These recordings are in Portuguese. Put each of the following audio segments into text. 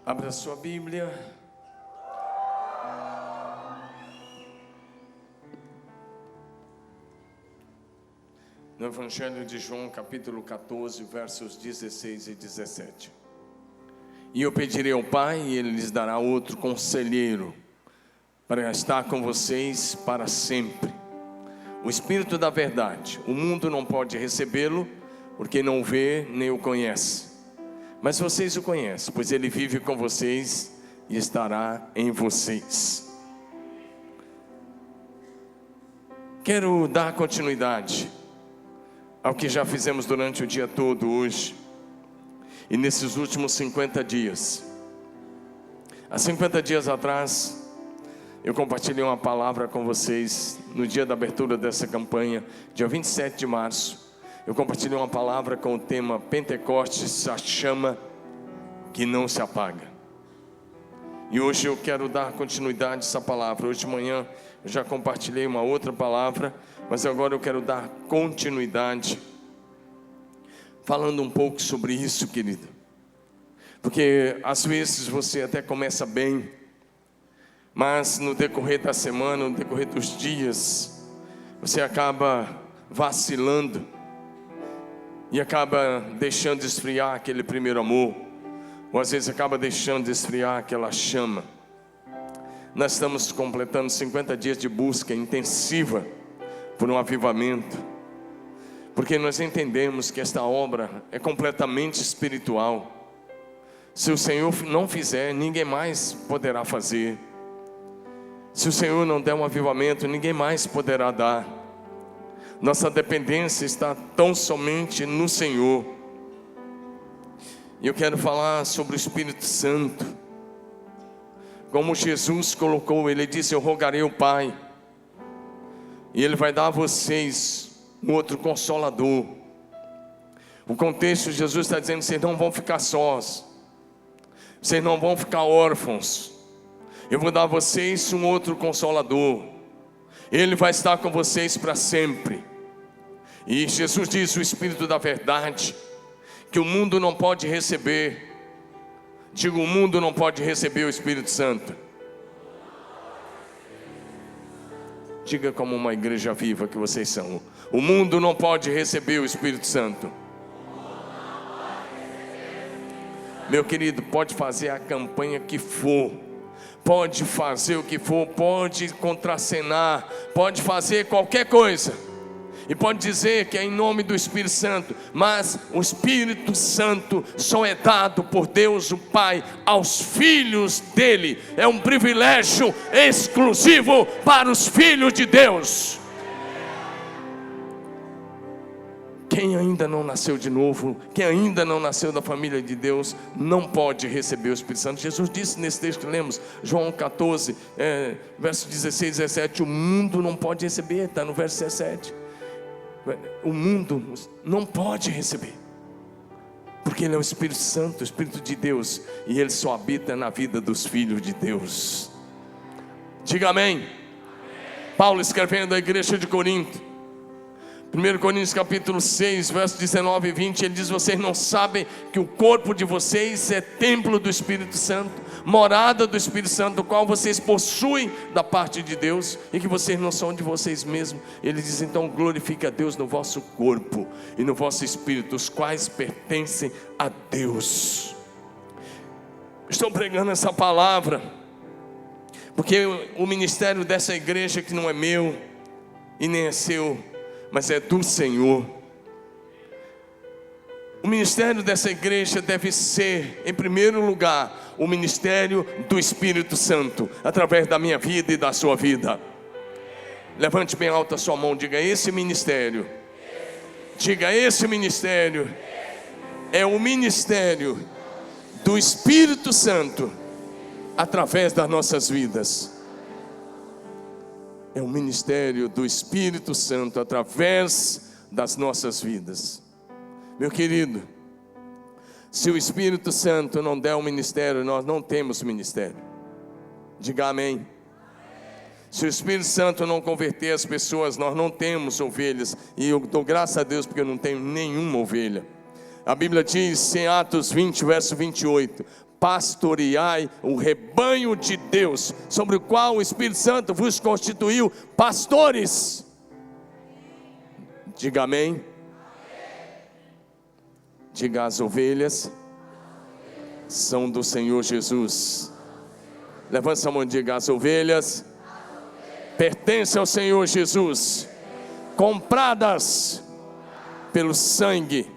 Abra sua Bíblia. No Evangelho de João, capítulo 14, versos 16 e 17. E eu pedirei ao Pai, e Ele lhes dará outro conselheiro, para estar com vocês para sempre. O Espírito da verdade. O mundo não pode recebê-lo, porque não o vê nem o conhece. Mas vocês o conhecem, pois Ele vive com vocês e estará em vocês. Quero dar continuidade ao que já fizemos durante o dia todo hoje. E nesses últimos 50 dias. Há 50 dias atrás, eu compartilhei uma palavra com vocês no dia da abertura dessa campanha, dia 27 de março. Eu compartilhei uma palavra com o tema Pentecostes, a chama que não se apaga. E hoje eu quero dar continuidade a essa palavra. Hoje de manhã eu já compartilhei uma outra palavra, mas agora eu quero dar continuidade, falando um pouco sobre isso, querido. Porque às vezes você até começa bem, mas no decorrer da semana, no decorrer dos dias, você acaba vacilando e acaba deixando de esfriar aquele primeiro amor, ou às vezes acaba deixando de esfriar aquela chama. Nós estamos completando 50 dias de busca intensiva por um avivamento, porque nós entendemos que esta obra é completamente espiritual. Se o Senhor não fizer, ninguém mais poderá fazer. Se o Senhor não der um avivamento, ninguém mais poderá dar. Nossa dependência está tão somente no Senhor. E eu quero falar sobre o Espírito Santo. Como Jesus colocou, Ele disse: eu rogarei ao Pai, e Ele vai dar a vocês um outro Consolador. O contexto, Jesus está dizendo: vocês não vão ficar sós, vocês não vão ficar órfãos. Eu vou dar a vocês um outro Consolador. Ele vai estar com vocês para sempre. E Jesus diz: o Espírito da verdade, que o mundo não pode receber. Digo, o mundo não pode receber o Espírito Santo. Diga como uma igreja viva que vocês são. O mundo não pode receber o Espírito Santo. Meu querido, pode fazer a campanha que for, pode fazer o que for, pode contracenar, pode fazer qualquer coisa, e pode dizer que é em nome do Espírito Santo, mas o Espírito Santo só é dado por Deus o Pai aos filhos dele. É um privilégio exclusivo para os filhos de Deus. Quem ainda não nasceu de novo, quem ainda não nasceu da família de Deus, não pode receber o Espírito Santo. Jesus disse nesse texto que lemos, João 14, verso 16 e 17, o mundo não pode receber, está no verso 17. O mundo não pode receber, porque Ele é o Espírito Santo, o Espírito de Deus, e Ele só habita na vida dos filhos de Deus. Diga amém. Amém. Paulo escrevendo à igreja de Corinto, 1 Coríntios capítulo 6, versos 19 e 20, ele diz: vocês não sabem que o corpo de vocês é templo do Espírito Santo, morada do Espírito Santo, do qual vocês possuem da parte de Deus, e que vocês não são de vocês mesmos. Ele diz: então glorifique a Deus no vosso corpo e no vosso espírito, os quais pertencem a Deus. Estou pregando essa palavra porque o ministério dessa igreja, que não é meu e nem é seu, mas é do Senhor. O ministério dessa igreja deve ser, em primeiro lugar, o ministério do Espírito Santo, através da minha vida e da sua vida. Levante bem alta a sua mão, diga: esse ministério, diga, esse ministério é o ministério do Espírito Santo, através das nossas vidas. É o ministério do Espírito Santo através das nossas vidas. Meu querido, se o Espírito Santo não der um ministério, nós não temos ministério. Diga amém. Se o Espírito Santo não converter as pessoas, nós não temos ovelhas. E eu dou graças a Deus porque eu não tenho nenhuma ovelha. A Bíblia diz em Atos 20, verso 28, pastoreai o rebanho de Deus, sobre o qual o Espírito Santo vos constituiu pastores. Diga amém. Diga: as ovelhas são do Senhor Jesus. Levanta a mão e diga: as ovelhas pertencem ao Senhor Jesus, compradas pelo sangue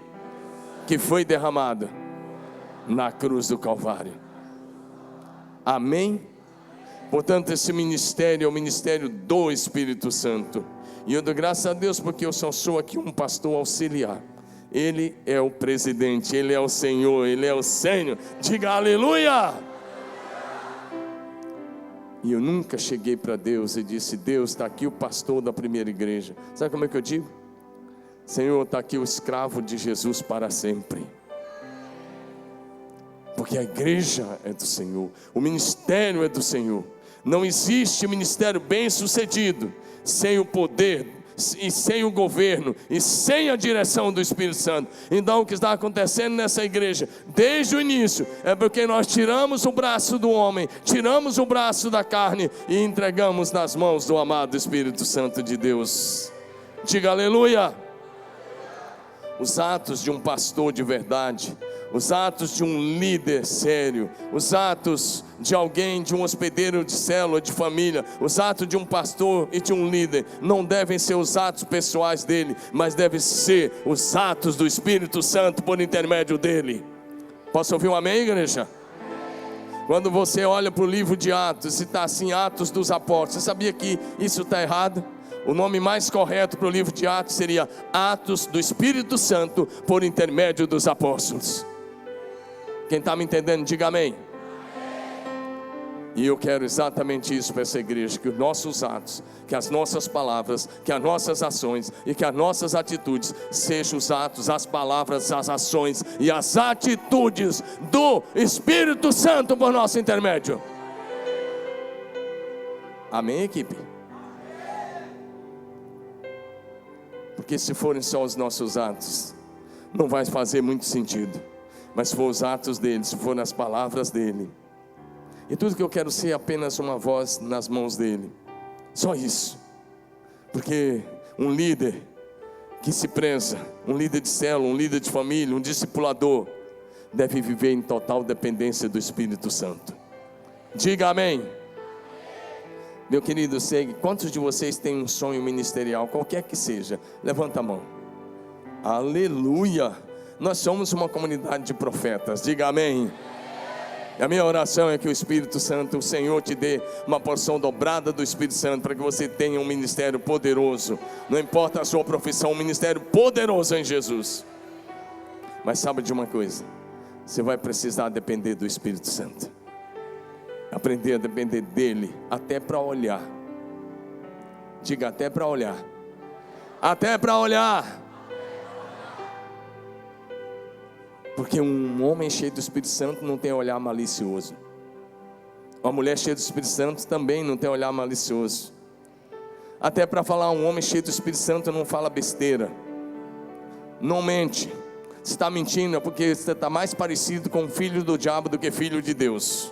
que foi derramado na cruz do Calvário. Amém? Portanto, esse ministério é o ministério do Espírito Santo. E eu dou graças a Deus porque eu só sou aqui um pastor auxiliar. Ele é o presidente, Ele é o Senhor, Ele é o Senhor. Diga aleluia! E eu nunca cheguei para Deus e disse: Deus, está aqui o pastor da primeira igreja. Sabe como é que eu digo? Senhor, está aqui o escravo de Jesus para sempre. Porque a igreja é do Senhor, o ministério é do Senhor. Não existe ministério bem sucedido sem o poder e sem o governo e sem a direção do Espírito Santo. Então o que está acontecendo nessa igreja desde o início é porque nós tiramos o braço do homem, tiramos o braço da carne e entregamos nas mãos do amado Espírito Santo de Deus. Diga aleluia. Os atos de um pastor de verdade, os atos de um líder sério, os atos de alguém, de um hospedeiro de célula, de família, os atos de um pastor e de um líder, não devem ser os atos pessoais dele, mas devem ser os atos do Espírito Santo por intermédio dele. Posso ouvir um amém, igreja? Quando você olha para o livro de Atos e está assim, Atos dos Apóstolos, você sabia que isso está errado? O nome mais correto para o livro de Atos seria Atos do Espírito Santo por intermédio dos apóstolos. Quem está me entendendo, diga amém. E eu quero exatamente isso para essa igreja: que os nossos atos, que as nossas palavras, que as nossas ações e que as nossas atitudes sejam os atos, as palavras, as ações e as atitudes do Espírito Santo por nosso intermédio. Amém, equipe? Porque se forem só os nossos atos, não vai fazer muito sentido. Mas se for os atos dele, se for nas palavras dele, e tudo que eu quero ser é apenas uma voz nas mãos dele. Só isso. Porque um líder que se preza, um líder de célula, um líder de família, um discipulador, deve viver em total dependência do Espírito Santo. Diga amém. Meu querido, segue. Quantos de vocês têm um sonho ministerial, qualquer que seja? Levanta a mão. Aleluia. Nós somos uma comunidade de profetas. Diga amém. E a minha oração é que o Espírito Santo, o Senhor, te dê uma porção dobrada do Espírito Santo, para que você tenha um ministério poderoso. Não importa a sua profissão, um ministério poderoso em Jesus. Mas sabe de uma coisa? Você vai precisar depender do Espírito Santo. Aprender a depender dele, até para olhar. Diga: até para olhar. Até para olhar. Porque um homem cheio do Espírito Santo não tem olhar malicioso. Uma mulher cheia do Espírito Santo também não tem olhar malicioso. Até para falar, um homem cheio do Espírito Santo não fala besteira, não mente. Se está mentindo é porque você está mais parecido com filho do diabo do que filho de Deus.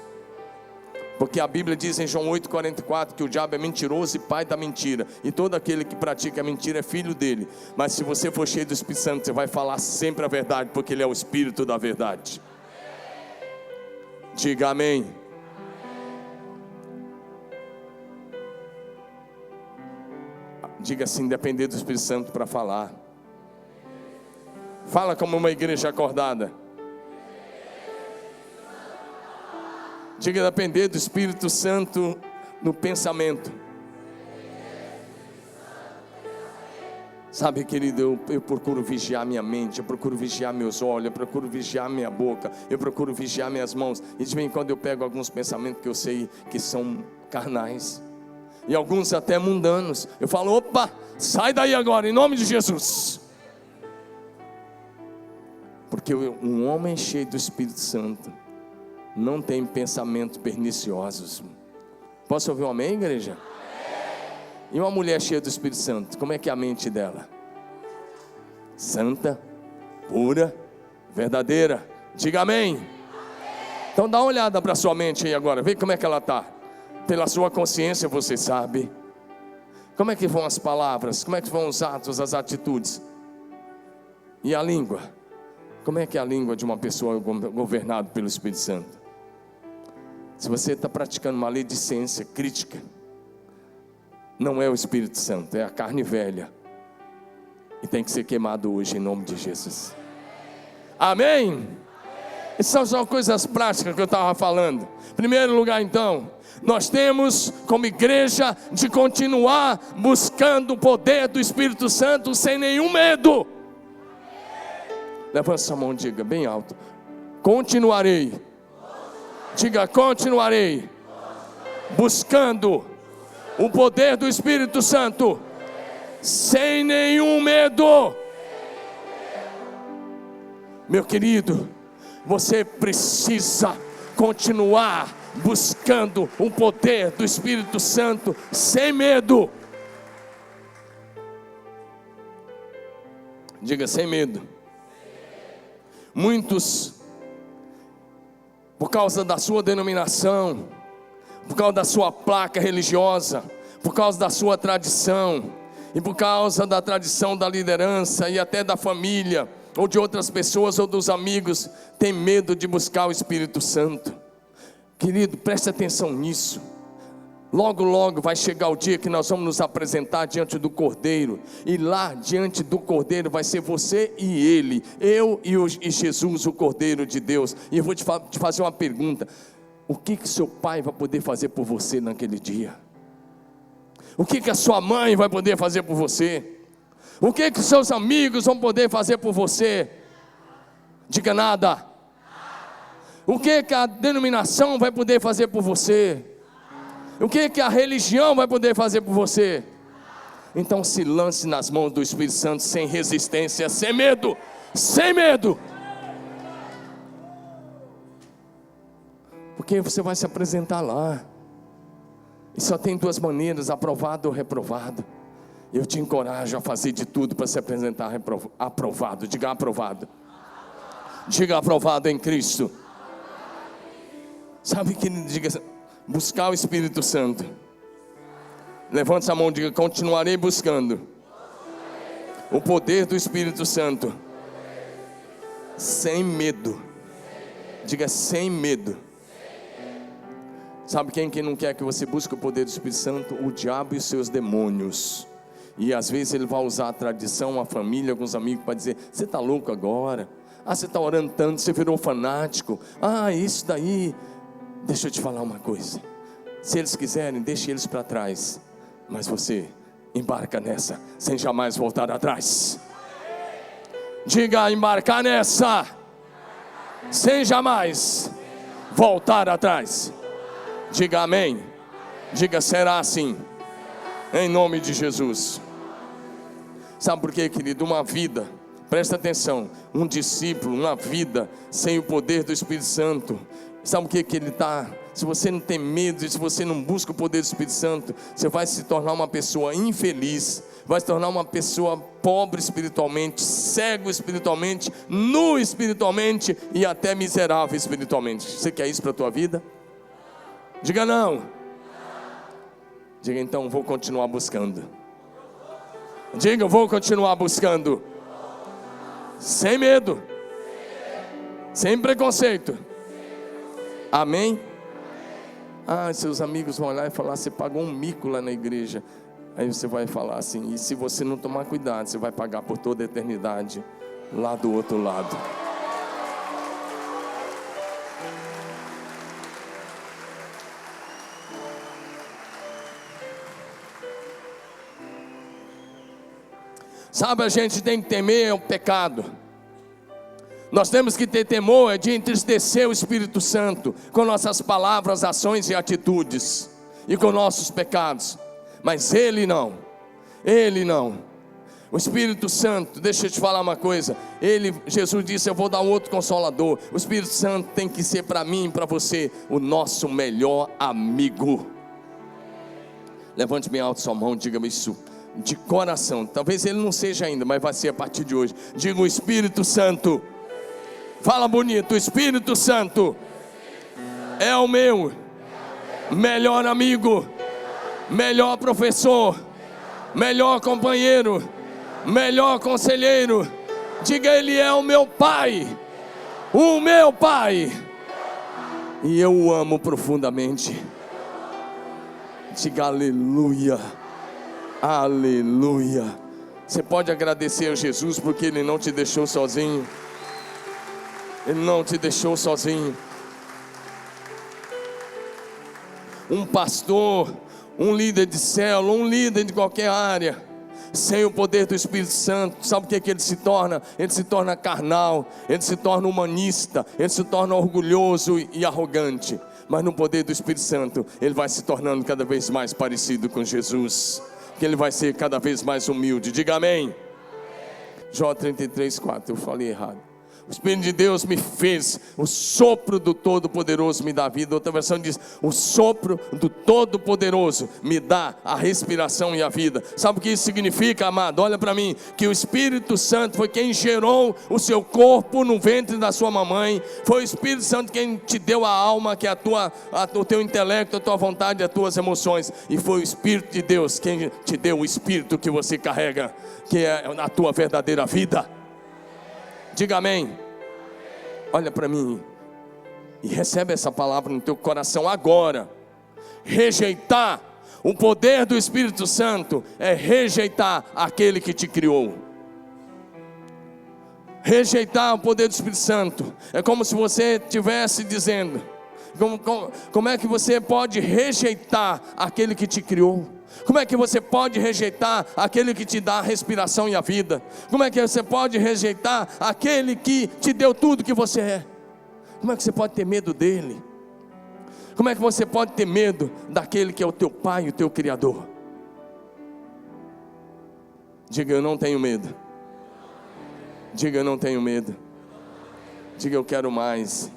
Porque a Bíblia diz em João 8,44 que o diabo é mentiroso e pai da mentira, e todo aquele que pratica a mentira é filho dele. Mas se você for cheio do Espírito Santo, você vai falar sempre a verdade, porque ele é o Espírito da verdade. Diga amém. Diga assim: depender do Espírito Santo para falar. Fala como uma igreja acordada. Diga: depender do Espírito Santo no pensamento. Sabe, querido, eu procuro vigiar minha mente, eu procuro vigiar meus olhos, eu procuro vigiar minha boca, eu procuro vigiar minhas mãos. E de vez em quando eu pego alguns pensamentos que eu sei que são carnais, e alguns até mundanos. Eu falo: opa, sai daí agora, em nome de Jesus. Porque um homem cheio do Espírito Santo não tem pensamentos perniciosos. Posso ouvir um amém, igreja? Amém. E uma mulher cheia do Espírito Santo, como é que é a mente dela? Santa, pura, verdadeira. Diga amém. Amém. Então dá uma olhada para a sua mente aí agora, vê como é que ela está. Pela sua consciência você sabe. Como é que vão as palavras? Como é que vão os atos, as atitudes? E a língua? Como é que é a língua de uma pessoa governada pelo Espírito Santo? Se você está praticando maledicência, crítica, não é o Espírito Santo, é a carne velha. E tem que ser queimado hoje em nome de Jesus. Amém? Essas são coisas práticas que eu estava falando. Em primeiro lugar então, nós temos como igreja de continuar buscando o poder do Espírito Santo sem nenhum medo. Levanta sua mão e diga bem alto: continuarei. Diga: continuarei buscando o poder do Espírito Santo sem nenhum medo. Meu querido, você precisa continuar buscando o poder do Espírito Santo sem medo. Diga: sem medo. Muitos, por causa da sua denominação, por causa da sua placa religiosa, por causa da sua tradição, e por causa da tradição da liderança e até da família, ou de outras pessoas ou dos amigos, tem medo de buscar o Espírito Santo. Querido, preste atenção nisso. Logo, logo vai chegar o dia que nós vamos nos apresentar diante do Cordeiro. E lá diante do Cordeiro vai ser você e ele, eu e Jesus, o Cordeiro de Deus. E eu vou te fazer uma pergunta: o que seu pai vai poder fazer por você naquele dia? O que a sua mãe vai poder fazer por você? O que os seus amigos vão poder fazer por você? Diga: nada. O que a denominação vai poder fazer por você? O que a religião vai poder fazer por você? Então se lance nas mãos do Espírito Santo sem resistência, sem medo, sem medo. Porque você vai se apresentar lá. E só tem duas maneiras: aprovado ou reprovado. Eu te encorajo a fazer de tudo para se apresentar aprovado. Diga: aprovado. Diga: aprovado em Cristo. Sabe que ele diga: buscar o Espírito Santo. Levante a mão e diga: continuarei buscando o poder do Espírito Santo sem medo. Diga: sem medo. Sabe quem não quer que você busque o poder do Espírito Santo? O diabo e os seus demônios. E às vezes ele vai usar a tradição, a família, alguns amigos para dizer: você está louco agora? Você está orando tanto, você virou fanático. Isso daí. Deixa eu te falar uma coisa: se eles quiserem, deixe eles para trás, mas você embarca nessa, sem jamais voltar atrás. Diga: embarcar nessa, sem jamais voltar atrás. Diga: amém. Diga: será assim, em nome de Jesus. Sabe por quê, querido? Uma vida, presta atenção, um discípulo, uma vida sem o poder do Espírito Santo, sabe o que ele está? Se você não tem medo, e se você não busca o poder do Espírito Santo, você vai se tornar uma pessoa infeliz, vai se tornar uma pessoa pobre espiritualmente, cego espiritualmente, nu espiritualmente e até miserável espiritualmente. Você quer isso para a tua vida? Diga: não. Diga: então vou continuar buscando. Diga: vou continuar buscando sem medo, sem preconceito. Amém? Seus amigos vão olhar e falar: você pagou um mico lá na igreja. Aí você vai falar assim: e se você não tomar cuidado, você vai pagar por toda a eternidade lá do outro lado. Sabe, a gente tem que temer o pecado. Nós temos que ter temor de entristecer o Espírito Santo com nossas palavras, ações e atitudes, e com nossos pecados. Mas Ele não. Ele não. O Espírito Santo, deixa eu te falar uma coisa. Jesus disse: eu vou dar outro Consolador. O Espírito Santo tem que ser para mim e para você o nosso melhor amigo. Levante bem alto sua mão, diga-me isso de coração. Talvez ele não seja ainda, mas vai ser a partir de hoje. Diga: o Espírito Santo. Fala bonito: o Espírito Santo é o meu melhor amigo, melhor professor, melhor companheiro, melhor conselheiro. Diga: Ele é o meu Pai, o meu Pai, e eu o amo profundamente. Diga aleluia, aleluia. Você pode agradecer a Jesus porque Ele não te deixou sozinho. Ele não te deixou sozinho. Um pastor, um líder de célula, um líder de qualquer área, sem o poder do Espírito Santo, sabe o que ele se torna? Ele se torna carnal, ele se torna humanista, ele se torna orgulhoso e arrogante. Mas no poder do Espírito Santo, ele vai se tornando cada vez mais parecido com Jesus, que ele vai ser cada vez mais humilde. Diga amém. Jó 33:4, eu falei errado. O Espírito de Deus me fez, o sopro do Todo-Poderoso me dá vida. Outra versão diz: o sopro do Todo-Poderoso me dá a respiração e a vida. Sabe o que isso significa, amado? Olha para mim, que o Espírito Santo foi quem gerou o seu corpo no ventre da sua mamãe. Foi o Espírito Santo quem te deu a alma, que é o teu intelecto, a tua vontade, as tuas emoções. E foi o Espírito de Deus quem te deu o Espírito que você carrega, que é a tua verdadeira vida. Diga amém. Olha para mim e recebe essa palavra no teu coração agora. Rejeitar o poder do Espírito Santo é rejeitar aquele que te criou. Rejeitar o poder do Espírito Santo é como se você estivesse dizendo: como é que você pode rejeitar aquele que te criou? Como é que você pode rejeitar aquele que te dá a respiração e a vida? Como é que você pode rejeitar aquele que te deu tudo que você é? Como é que você pode ter medo dele? Como é que você pode ter medo daquele que é o teu Pai, o teu Criador? Diga: eu não tenho medo. Diga: eu não tenho medo. Diga: eu quero mais.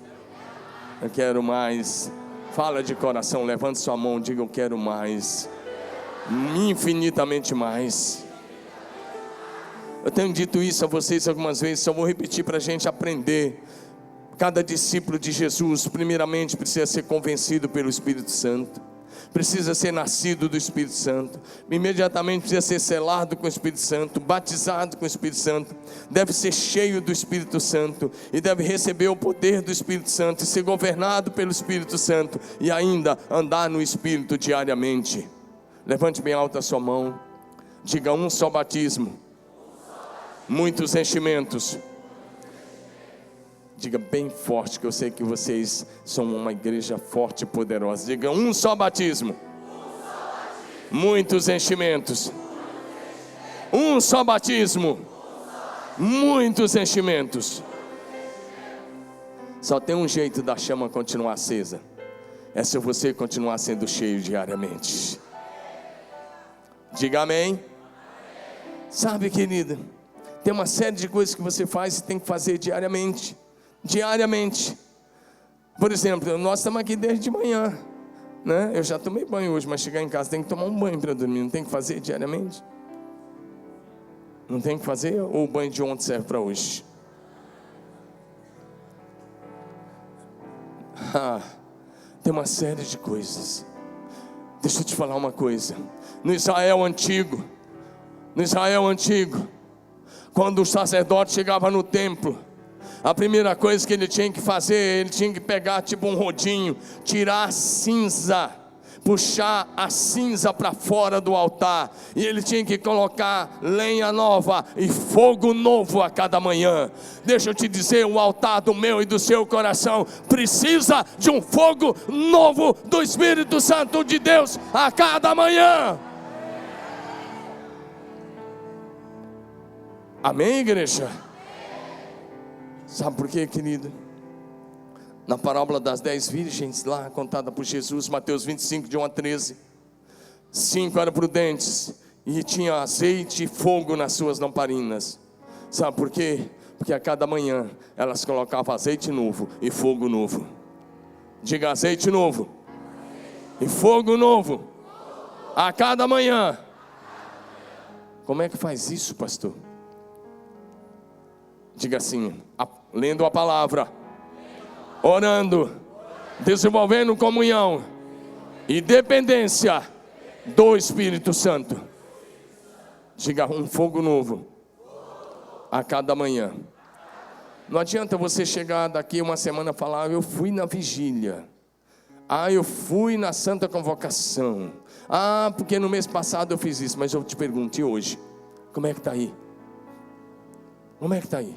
Eu quero mais. Fala de coração, levante sua mão, diga: eu quero mais. Infinitamente mais. Eu tenho dito isso a vocês algumas vezes, só vou repetir para a gente aprender. Cada discípulo de Jesus, primeiramente, precisa ser convencido pelo Espírito Santo, precisa ser nascido do Espírito Santo, imediatamente precisa ser selado com o Espírito Santo, batizado com o Espírito Santo, deve ser cheio do Espírito Santo, e deve receber o poder do Espírito Santo, e ser governado pelo Espírito Santo, e ainda andar no Espírito diariamente. Levante bem alta a sua mão. Diga: um só batismo, muitos enchimentos. Diga bem forte, que eu sei que vocês são uma igreja forte e poderosa. Diga: um só batismo, muitos enchimentos. Um só batismo, muitos enchimentos. Só tem um jeito da chama continuar acesa, é se você continuar sendo cheio diariamente. Diga amém. Sabe, querido, tem uma série de coisas que você faz e tem que fazer diariamente. Diariamente. Por exemplo, nós estamos aqui desde de manhã, né? Eu já tomei banho hoje, mas chegar em casa tem que tomar um banho para dormir. Não tem que fazer diariamente? Não tem que fazer? Ou o banho de ontem serve para hoje? Tem uma série de coisas. Deixa eu te falar uma coisa. No Israel antigo, quando o sacerdote chegava no templo, a primeira coisa que ele tinha que fazer, ele tinha que pegar tipo um rodinho, tirar a cinza, puxar a cinza para fora do altar, e ele tinha que colocar lenha nova e fogo novo a cada manhã. Deixa eu te dizer, o altar do meu e do seu coração precisa de um fogo novo do Espírito Santo de Deus a cada manhã. Amém, igreja? Sabe por quê, querido? Na parábola das 10 virgens, lá contada por Jesus, Mateus 25, de 1 a 13, 5 eram prudentes e tinham azeite e fogo nas suas lamparinas. Sabe por quê? Porque a cada manhã elas colocavam azeite novo e fogo novo. Diga: azeite novo e fogo novo a cada manhã. Como é que faz isso, pastor? Diga assim: lendo a palavra, orando desenvolvendo comunhão e dependência do Espírito Santo. Diga: um fogo novo a cada manhã. Não adianta você chegar daqui uma semana e falar: eu fui na vigília, eu fui na santa convocação, porque no mês passado eu fiz isso. Mas eu te pergunto, e hoje? Como é que está aí? Como é que está aí?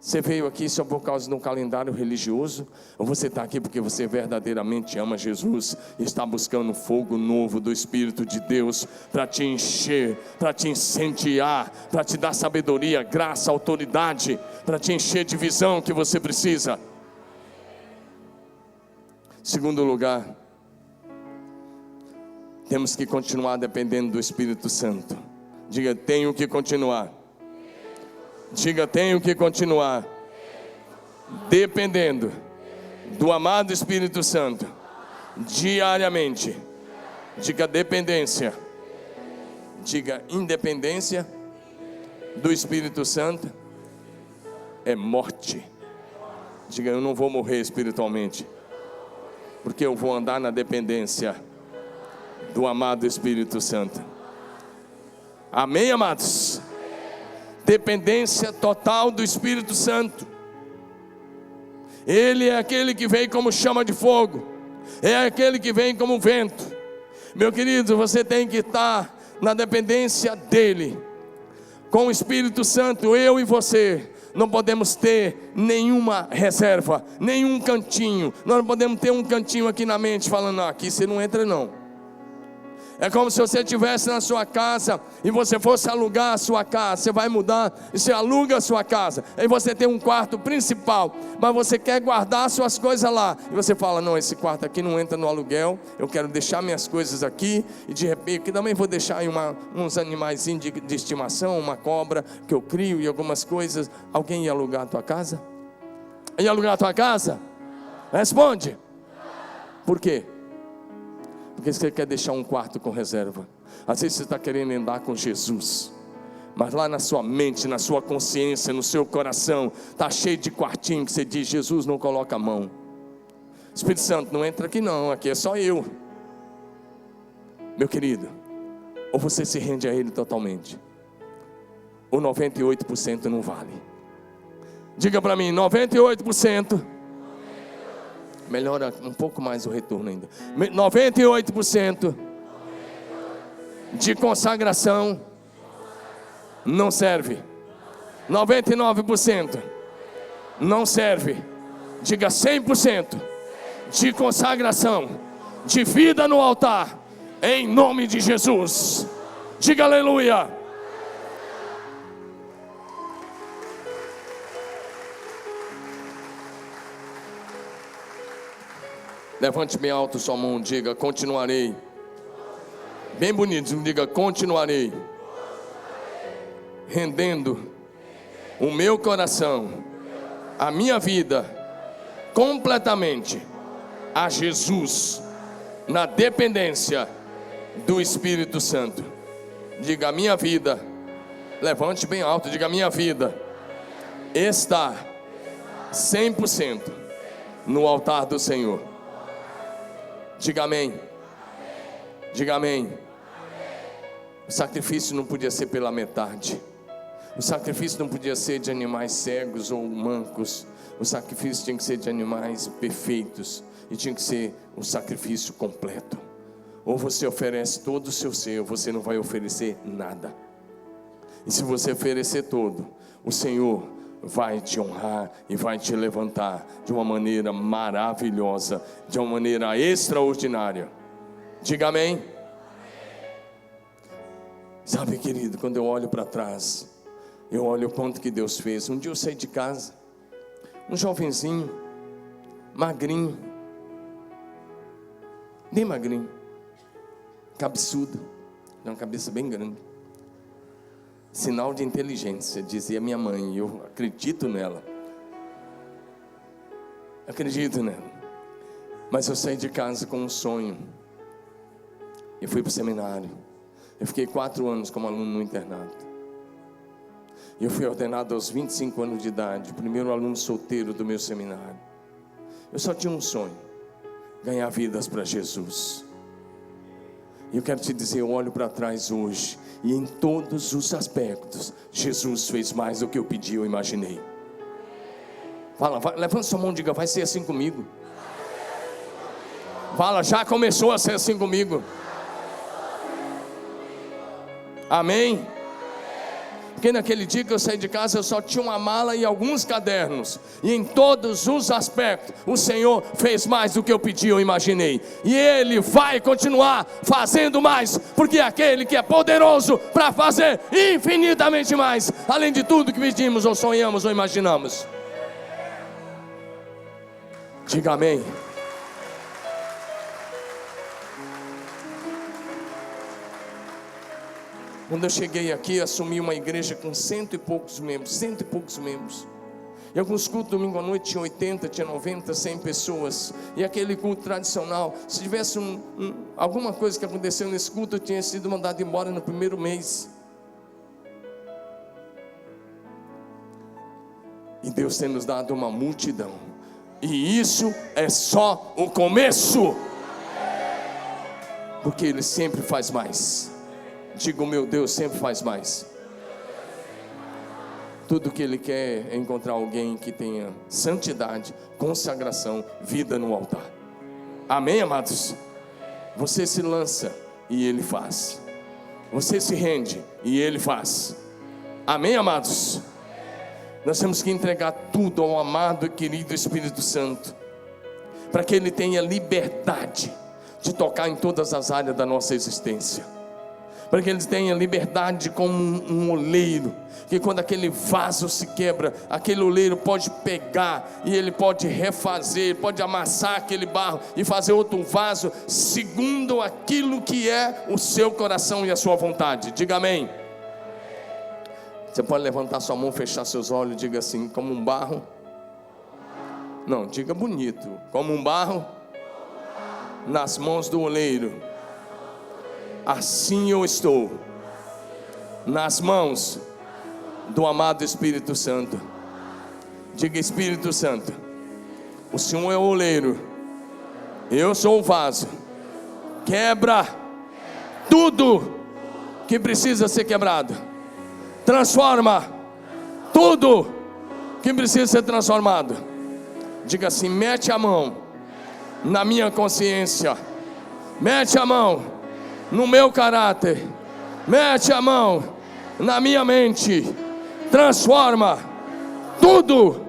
Você veio aqui só por causa de um calendário religioso? Ou você está aqui porque você verdadeiramente ama Jesus e está buscando um fogo novo do Espírito de Deus para te encher, para te incendiar, para te dar sabedoria, graça, autoridade, para te encher de visão que você precisa? Segundo lugar, temos que continuar dependendo do Espírito Santo. Diga: tenho que continuar. Diga: tenho que continuar dependendo do amado Espírito Santo diariamente. Diga: dependência. Diga: independência do Espírito Santo é morte. Diga: eu não vou morrer espiritualmente, porque eu vou andar na dependência do amado Espírito Santo. Amém, amados? Dependência total do Espírito Santo. Ele é aquele que vem como chama de fogo, é aquele que vem como vento. Meu querido, você tem que estar na dependência dele. Com o Espírito Santo, eu e você não podemos ter nenhuma reserva, nenhum cantinho. Nós não podemos ter um cantinho aqui na mente falando: aqui você não entra não. É como se você estivesse na sua casa e você fosse alugar a sua casa. Você vai mudar e você aluga a sua casa. Aí você tem um quarto principal, mas você quer guardar suas coisas lá. E você fala: não, esse quarto aqui não entra no aluguel. Eu quero deixar minhas coisas aqui. E de repente, que também vou deixar aí uns animaizinhos de estimação, uma cobra que eu crio e algumas coisas. Alguém ia alugar a tua casa? Ia alugar a tua casa? Responde. Por quê? Porque você quer deixar um quarto com reserva. Às vezes você está querendo andar com Jesus, mas lá na sua mente, na sua consciência, no seu coração, está cheio de quartinho que você diz: Jesus, não coloca a mão. Espírito Santo, não entra aqui não, aqui é só eu. Meu querido, ou você se rende a Ele totalmente, ou 98% não vale. Diga para mim: 98%. Melhora um pouco mais o retorno ainda. 98% de consagração não serve. 99% não serve. Diga: 100% de consagração, de vida no altar, em nome de Jesus. Diga aleluia. Levante bem alto sua mão, diga: continuarei. Bem bonito, diga: continuarei. Rendendo o meu coração, a minha vida, completamente a Jesus, na dependência do Espírito Santo. Diga: a minha vida. Levante bem alto, diga: a minha vida está 100% no altar do Senhor. Diga amém. Diga amém. O sacrifício não podia ser pela metade. O sacrifício não podia ser de animais cegos ou mancos. O sacrifício tinha que ser de animais perfeitos. E tinha que ser um sacrifício completo. Ou você oferece todo o seu ser, ou você não vai oferecer nada. E se você oferecer todo, o Senhor vai te honrar e vai te levantar de uma maneira maravilhosa, de uma maneira extraordinária. Diga amém. Sabe, querido, quando eu olho para trás, eu olho o quanto que Deus fez. Um dia eu saí de casa, um jovenzinho, magrinho, bem magrinho, cabeçudo, tem uma cabeça bem grande. Sinal de inteligência, dizia minha mãe, e eu acredito nela. Acredito nela. Mas eu saí de casa com um sonho. Eu fui para o seminário. Eu fiquei 4 anos como aluno no internato. Eu fui ordenado aos 25 anos de idade, o primeiro aluno solteiro do meu seminário. Eu só tinha um sonho. ganhar vidas para Jesus. E eu quero te dizer, eu olho para trás hoje, e em todos os aspectos, Jesus fez mais do que eu pedi ou imaginei. Fala, levanta sua mão e diga, vai ser assim comigo. Fala, já começou a ser assim comigo. Amém? Porque naquele dia que eu saí de casa, eu só tinha uma mala e alguns cadernos, e em todos os aspectos o Senhor fez mais do que eu pedi ou imaginei, e Ele vai continuar fazendo mais, porque é aquele que é poderoso para fazer infinitamente mais, além de tudo que pedimos ou sonhamos ou imaginamos. Diga amém. Quando eu cheguei aqui, assumi uma igreja com cento e poucos membros. E alguns cultos, domingo à noite, tinha 80, tinha 90, 100 pessoas. E aquele culto tradicional, se tivesse alguma coisa que aconteceu nesse culto, eu tinha sido mandado embora no primeiro mês. E Deus tem nos dado uma multidão. E isso é só o começo. Porque Ele sempre faz mais. Diga, o meu Deus sempre faz mais. Tudo que Ele quer é encontrar alguém que tenha santidade, consagração, vida no altar. Amém, amados? Você se lança e Ele faz. Você se rende e Ele faz. Amém, amados? Nós temos que entregar tudo ao amado e querido Espírito Santo, para que Ele tenha liberdade de tocar em todas as áreas da nossa existência. Para que eles tenham liberdade como um oleiro, que quando aquele vaso se quebra, aquele oleiro pode pegar e ele pode refazer, pode amassar aquele barro e fazer outro vaso, segundo aquilo que é o seu coração e a sua vontade. Diga amém. Você pode levantar sua mão, fechar seus olhos e diga assim, como um barro. Não, diga bonito, como um barro nas mãos do oleiro, assim eu estou nas mãos do amado Espírito Santo. Diga, Espírito Santo, o Senhor é o oleiro, eu sou o vaso. Quebra tudo que precisa ser quebrado, transforma tudo que precisa ser transformado. Diga assim, mete a mão na minha consciência, mete a mão no meu caráter, mete a mão na minha mente, transforma tudo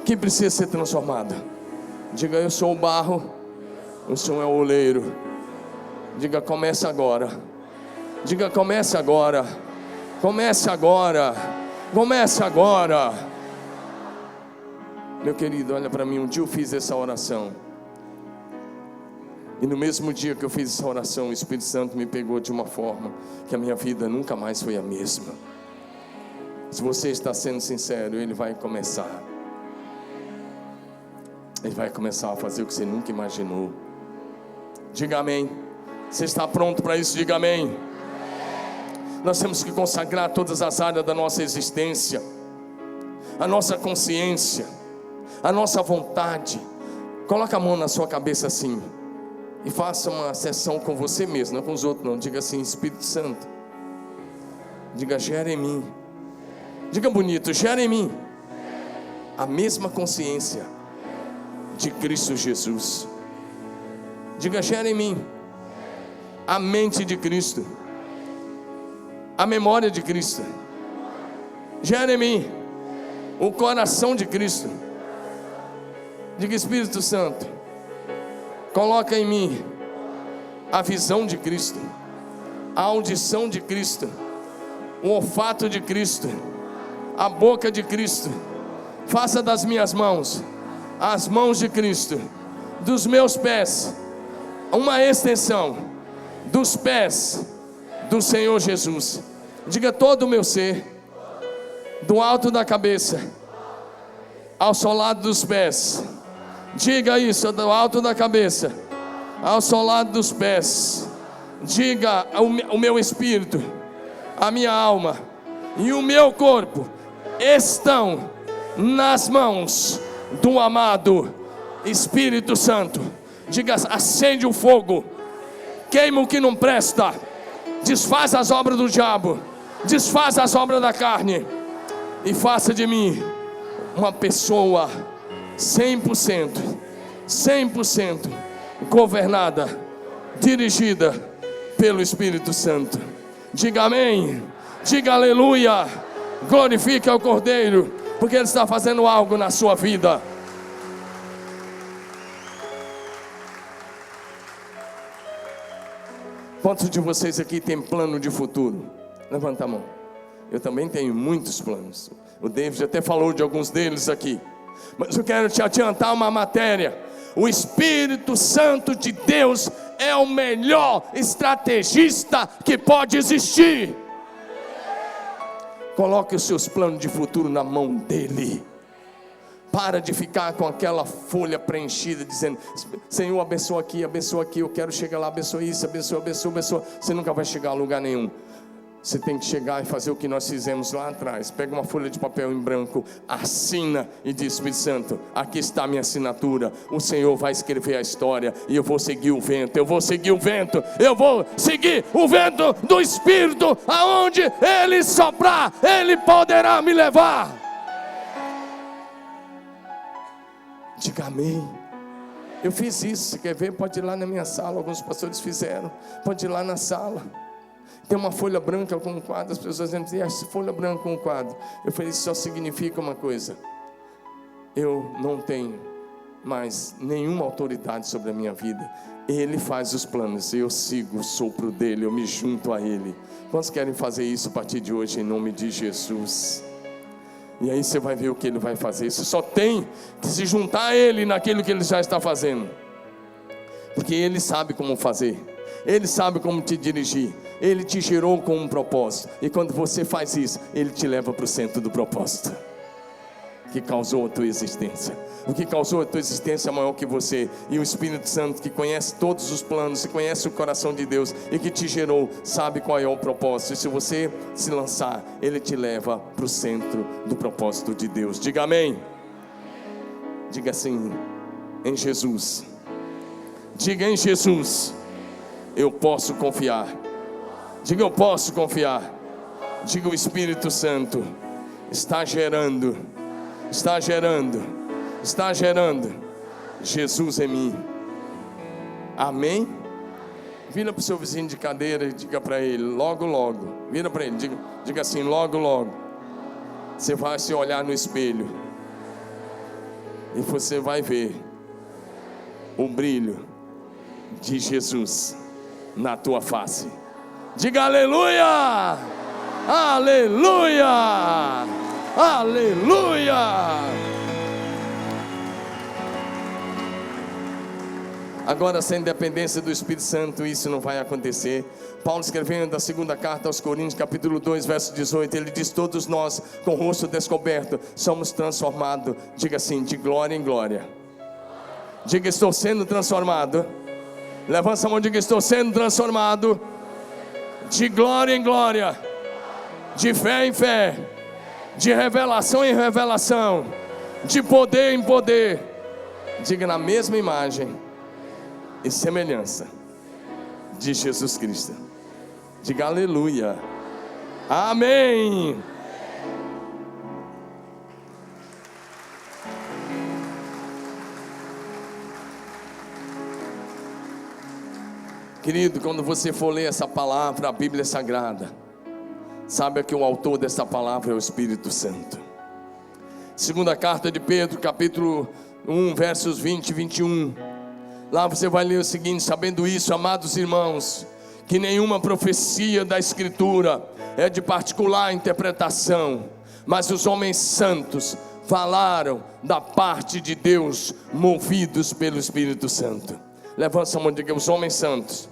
que precisa ser transformado. Diga, eu sou o barro, o Senhor é o oleiro. Diga, comece agora. Diga, comece agora. Comece agora. Comece agora. Meu querido, olha para mim, um dia eu fiz essa oração, e no mesmo dia que eu fiz essa oração, o Espírito Santo me pegou de uma forma que a minha vida nunca mais foi a mesma. Se você está sendo sincero, Ele vai começar a fazer o que você nunca imaginou. Diga amém. Você está pronto para isso? Diga amém. Nós temos que consagrar todas as áreas da nossa existência, a nossa consciência, a nossa vontade. Coloca a mão na sua cabeça assim e faça uma sessão com você mesmo, não com os outros não. Diga assim, Espírito Santo, diga, gera em mim. Diga bonito, gera em mim a mesma consciência de Cristo Jesus. Diga, gera em mim a mente de Cristo, a memória de Cristo. Gera em mim o coração de Cristo. Diga, Espírito Santo, coloca em mim a visão de Cristo, a audição de Cristo, o olfato de Cristo, a boca de Cristo. Faça das minhas mãos as mãos de Cristo, dos meus pés uma extensão dos pés do Senhor Jesus. Diga, todo o meu ser, do alto da cabeça ao solado dos pés. Diga isso, do alto da cabeça ao solado dos pés. Diga, o meu espírito, a minha alma e o meu corpo estão nas mãos do amado Espírito Santo. Diga: acende o fogo, queima o que não presta, desfaz as obras do diabo, desfaz as obras da carne, e faça de mim uma pessoa 100% governada, dirigida pelo Espírito Santo. Diga amém, diga aleluia, glorifique ao Cordeiro, porque Ele está fazendo algo na sua vida. Quantos de vocês aqui tem plano de futuro? Levanta a mão. Eu também tenho muitos planos. O David até falou de alguns deles aqui. Mas eu quero te adiantar uma matéria. O Espírito Santo de Deus é o melhor estrategista que pode existir. Coloque os seus planos de futuro na mão dele. Para de ficar com aquela folha preenchida dizendo: Senhor, abençoa aqui, eu quero chegar lá, abençoa isso, abençoa. Você nunca vai chegar a lugar nenhum. Você tem que chegar e fazer o que nós fizemos lá atrás. Pega uma folha de papel em branco, assina e diz: Espírito Santo, aqui está a minha assinatura. O Senhor vai escrever a história e eu vou seguir o vento. Eu vou seguir o vento do Espírito. Aonde Ele soprar, Ele poderá me levar. Diga amém. Eu fiz isso. Se quer ver, pode ir lá na minha sala. Alguns pastores fizeram. Pode ir lá na sala. Tem uma folha branca com um quadro. As pessoas dizem: essa folha branca com um quadro. Eu falei: isso só significa uma coisa: eu não tenho mais nenhuma autoridade sobre a minha vida. Ele faz os planos, eu sigo o sopro dele, eu me junto a ele. Quantos querem fazer isso a partir de hoje, em nome de Jesus? E aí você vai ver o que ele vai fazer. Você só tem que se juntar a ele naquilo que ele já está fazendo, porque ele sabe como fazer, ele sabe como te dirigir. Ele te gerou com um propósito, e quando você faz isso, ele te leva para o centro do propósito que causou a tua existência. O que causou a tua existência é maior que você. E o Espírito Santo, que conhece todos os planos, que conhece o coração de Deus e que te gerou, sabe qual é o propósito. E se você se lançar, ele te leva para o centro do propósito de Deus. Diga amém. Diga assim: em Jesus. Diga: em Jesus eu posso confiar. Diga: eu posso confiar. Diga: o Espírito Santo está gerando Jesus em mim. Amém? Vira para o seu vizinho de cadeira e diga para ele: logo, logo. Vira para ele, diga assim: logo, logo você vai se olhar no espelho e você vai ver o brilho de Jesus na tua face. Diga aleluia! Aleluia! Aleluia! Agora, sem dependência do Espírito Santo, isso não vai acontecer. Paulo, escrevendo da segunda carta aos Coríntios, capítulo 2, verso 18, ele diz: todos nós, com o rosto descoberto, somos transformados. Diga assim: de glória em glória. Diga: estou sendo transformado. Levanta a mão e diga: estou sendo transformado. De glória em glória, de fé em fé, de revelação em revelação, de poder em poder. Diga: na mesma imagem e semelhança de Jesus Cristo. Diga aleluia. Amém. Querido, quando você for ler essa palavra, a Bíblia Sagrada, saiba que o autor dessa palavra é o Espírito Santo. Segunda carta de Pedro, capítulo 1, versos 20 e 21. Lá você vai ler o seguinte: sabendo isso, amados irmãos, que nenhuma profecia da Escritura é de particular interpretação, mas os homens santos falaram da parte de Deus, movidos pelo Espírito Santo. Levanta a mão e diga: os homens santos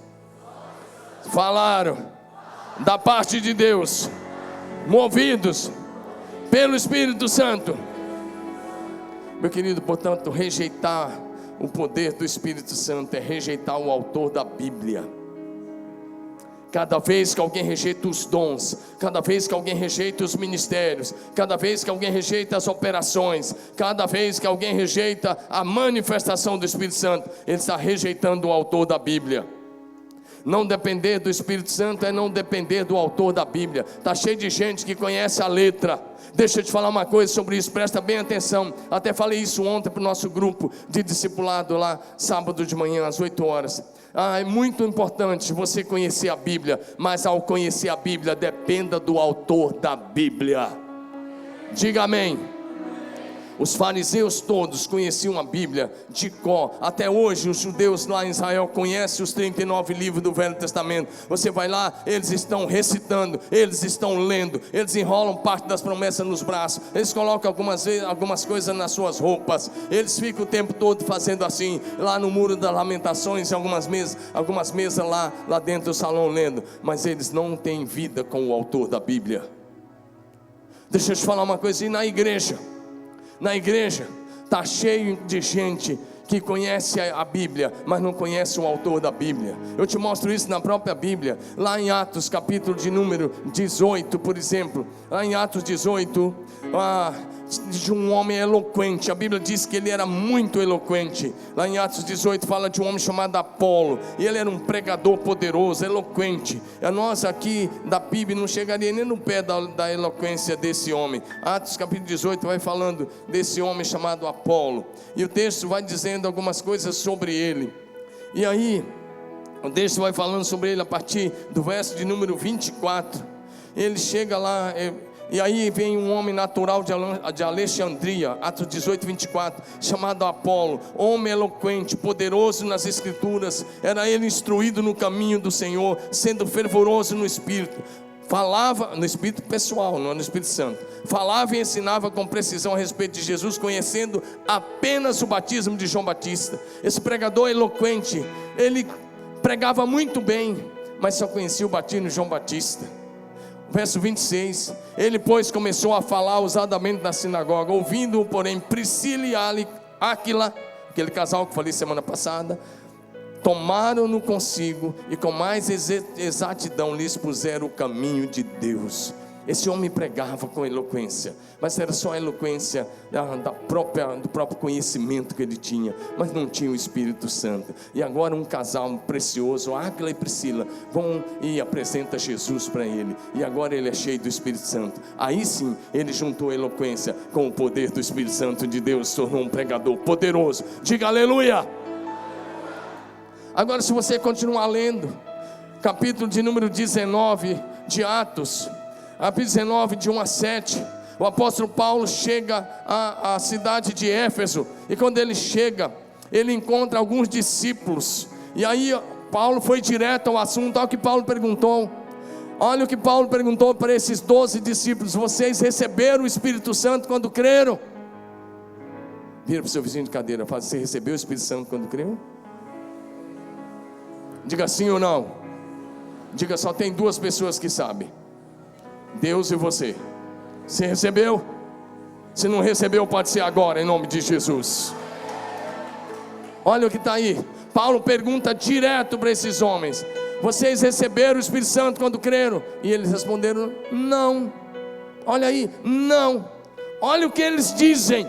falaram da parte de Deus, movidos pelo Espírito Santo. Meu querido, portanto, rejeitar o poder do Espírito Santo é rejeitar o autor da Bíblia. Cada vez que alguém rejeita os dons, cada vez que alguém rejeita os ministérios, cada vez que alguém rejeita as operações, cada vez que alguém rejeita a manifestação do Espírito Santo, ele está rejeitando o autor da Bíblia. Não depender do Espírito Santo é não depender do autor da Bíblia. Está cheio de gente que conhece a letra. Deixa eu te falar uma coisa sobre isso, presta bem atenção. Até falei isso ontem para o nosso grupo de discipulado lá, sábado de manhã às 8 horas. É muito importante você conhecer a Bíblia, mas ao conhecer a Bíblia, dependa do autor da Bíblia. Diga amém. Os fariseus todos conheciam a Bíblia de cor. Até hoje os judeus lá em Israel conhecem os 39 livros do Velho Testamento. Você vai lá, eles estão recitando, eles estão lendo, eles enrolam parte das promessas nos braços, eles colocam algumas coisas nas suas roupas, eles ficam o tempo todo fazendo assim, lá no Muro das Lamentações, em algumas mesas lá dentro do salão lendo, mas eles não têm vida com o autor da Bíblia. Deixa eu te falar uma coisa, e na igreja está cheio de gente que conhece a Bíblia, mas não conhece o autor da Bíblia. Eu te mostro isso na própria Bíblia, lá em Atos capítulo de número 18, por exemplo. Lá em Atos 18, de um homem eloquente. A Bíblia diz que ele era muito eloquente. Lá em Atos 18 fala de um homem chamado Apolo, e ele era um pregador poderoso, eloquente. Nós aqui da PIB não chegaria nem no pé da eloquência desse homem. Atos capítulo 18 vai falando desse homem chamado Apolo, e o texto vai dizendo algumas coisas sobre ele. E aí o texto vai falando sobre ele a partir do verso de número 24. Ele chega lá, e aí vem um homem natural de Alexandria, Atos 18, 24, chamado Apolo, homem eloquente, poderoso nas escrituras. Era ele instruído no caminho do Senhor, sendo fervoroso no Espírito. Falava no Espírito pessoal, não no Espírito Santo. Falava e ensinava com precisão a respeito de Jesus, conhecendo apenas o batismo de João Batista. Esse pregador eloquente, ele pregava muito bem, mas só conhecia o batismo de João Batista. Verso 26, ele pois começou a falar ousadamente na sinagoga, ouvindo-o porém Priscila e Áquila, aquele casal que falei semana passada, tomaram-no consigo e com mais exatidão lhes puseram o caminho de Deus. Esse homem pregava com eloquência, mas era só a eloquência do próprio conhecimento que ele tinha, mas não tinha o Espírito Santo. E agora um casal precioso, Áquila e Priscila, vão e apresenta Jesus para ele, e agora ele é cheio do Espírito Santo. Aí sim, ele juntou a eloquência com o poder do Espírito Santo de Deus, se tornou um pregador poderoso. Diga aleluia! Agora, se você continuar lendo, capítulo de número 19 de Atos, capítulo 19, de 1 a 7, o apóstolo Paulo chega à cidade de Éfeso, e quando ele chega, ele encontra alguns discípulos, e aí Paulo foi direto ao assunto. Olha o que Paulo perguntou, olha o que Paulo perguntou para esses 12 discípulos: vocês receberam o Espírito Santo quando creram? Vira para o seu vizinho de cadeira, fala: você recebeu o Espírito Santo quando creu? Diga sim ou não. Diga: só tem duas pessoas que sabem, Deus e você. Você recebeu? Se não recebeu, pode ser agora, em nome de Jesus. Olha o que está aí. Paulo pergunta direto para esses homens: vocês receberam o Espírito Santo quando creram? E eles responderam: não. Olha aí, não. Olha o que eles dizem: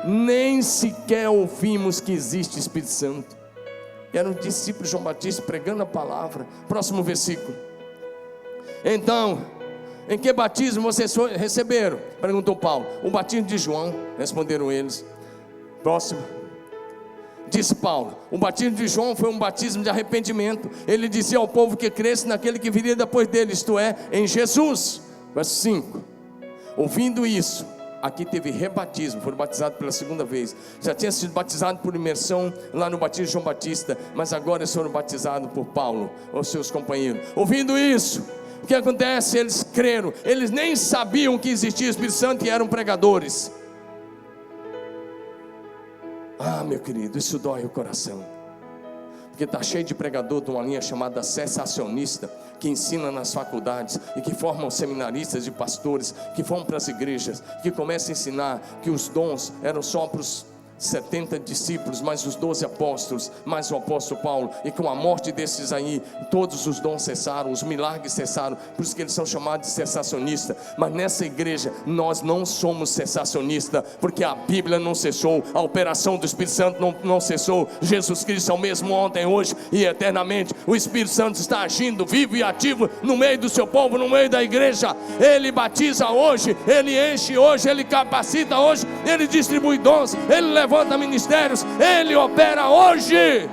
nem sequer ouvimos que existe Espírito Santo. Era um discípulo de João Batista pregando a palavra. Próximo versículo. Então, em que batismo vocês receberam? Perguntou Paulo. O batismo de João, responderam eles. Próximo. Disse Paulo: o batismo de João foi um batismo de arrependimento. Ele dizia ao povo que cresce naquele que viria depois dele, isto é, em Jesus. Verso 5. Ouvindo isso, aqui teve rebatismo, foram batizados pela segunda vez. Já tinha sido batizado por imersão lá no batismo de João Batista, mas agora eles foram batizados por Paulo, os seus companheiros. Ouvindo isso, o que acontece? Eles creram. Eles nem sabiam que existia o Espírito Santo e eram pregadores. Ah, meu querido, isso dói o coração, porque está cheio de pregador de uma linha chamada cessacionista, que ensina nas faculdades e que formam seminaristas e pastores, que vão para as igrejas, que começam a ensinar que os dons eram só para 70 discípulos, mais os 12 apóstolos, mais o apóstolo Paulo. E com a morte desses aí, todos os dons cessaram, os milagres cessaram. Por isso que eles são chamados de cessacionistas. Mas nessa igreja nós não somos cessacionistas, porque a Bíblia não cessou, a operação do Espírito Santo não cessou. Jesus Cristo é o mesmo ontem, hoje e eternamente. O Espírito Santo está agindo vivo e ativo no meio do seu povo, no meio da igreja. Ele batiza hoje, Ele enche hoje, Ele capacita hoje, Ele distribui dons, Ele levanta ministérios, Ele opera hoje.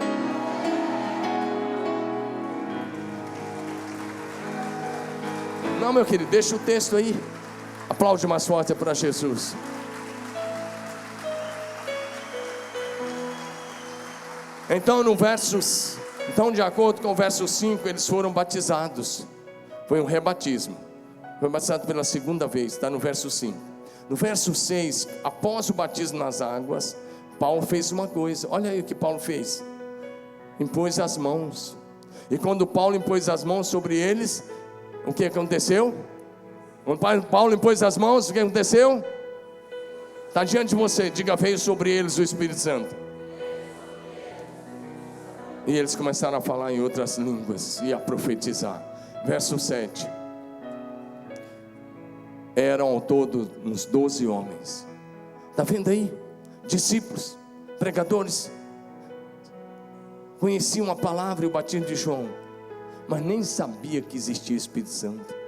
Não, meu querido, deixa o texto aí. Aplaude mais forte para Jesus. Então de acordo com o verso 5, eles foram batizados. Foi um rebatismo. Foi batizado pela segunda vez, está no verso 5. No verso 6, após o batismo nas águas, Paulo fez uma coisa. Olha aí o que Paulo fez. Impôs as mãos. E quando Paulo impôs as mãos sobre eles, o que aconteceu? Quando Paulo impôs as mãos, o que aconteceu? Está diante de você, diga: veio sobre eles o Espírito Santo. E eles começaram a falar em outras línguas e a profetizar. Verso 7. Eram ao todo uns 12 homens. Está vendo aí? Discípulos, pregadores, conheciam a palavra e o batismo de João, mas nem sabia que existia Espírito Santo.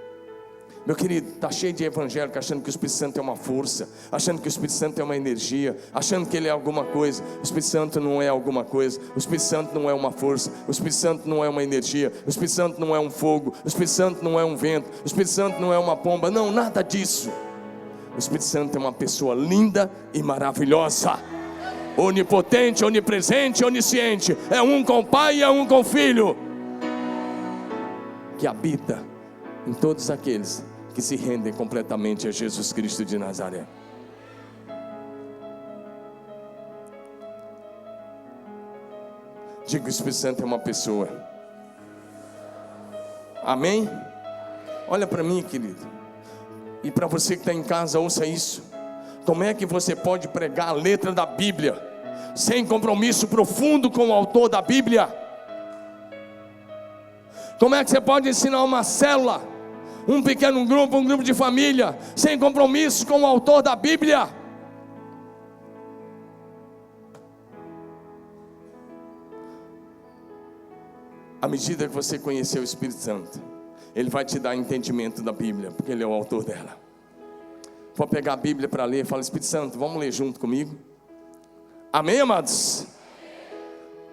Meu querido, está cheio de evangélico achando que o Espírito Santo é uma força, achando que o Espírito Santo é uma energia, achando que ele é alguma coisa. O Espírito Santo não é alguma coisa. O Espírito Santo não é uma força. O Espírito Santo não é uma energia. O Espírito Santo não é um fogo. O Espírito Santo não é um vento. O Espírito Santo não é uma pomba. Não, nada disso. O Espírito Santo é uma pessoa linda e maravilhosa, onipotente, onipresente, onisciente. É um com o Pai e é um com o Filho, que habita em todos aqueles que se rendem completamente a Jesus Cristo de Nazaré. Diga: o Espírito Santo é uma pessoa. Amém? Olha para mim, querido, e para você que está em casa, ouça isso. Como é que você pode pregar a letra da Bíblia sem compromisso profundo com o autor da Bíblia? Como é que você pode ensinar uma célula, um pequeno grupo, um grupo de família, sem compromisso com o autor da Bíblia? À medida que você conhecer o Espírito Santo, Ele vai te dar entendimento da Bíblia, porque Ele é o autor dela. Vou pegar a Bíblia para ler, fala: Espírito Santo, vamos ler junto comigo? Amém, amados?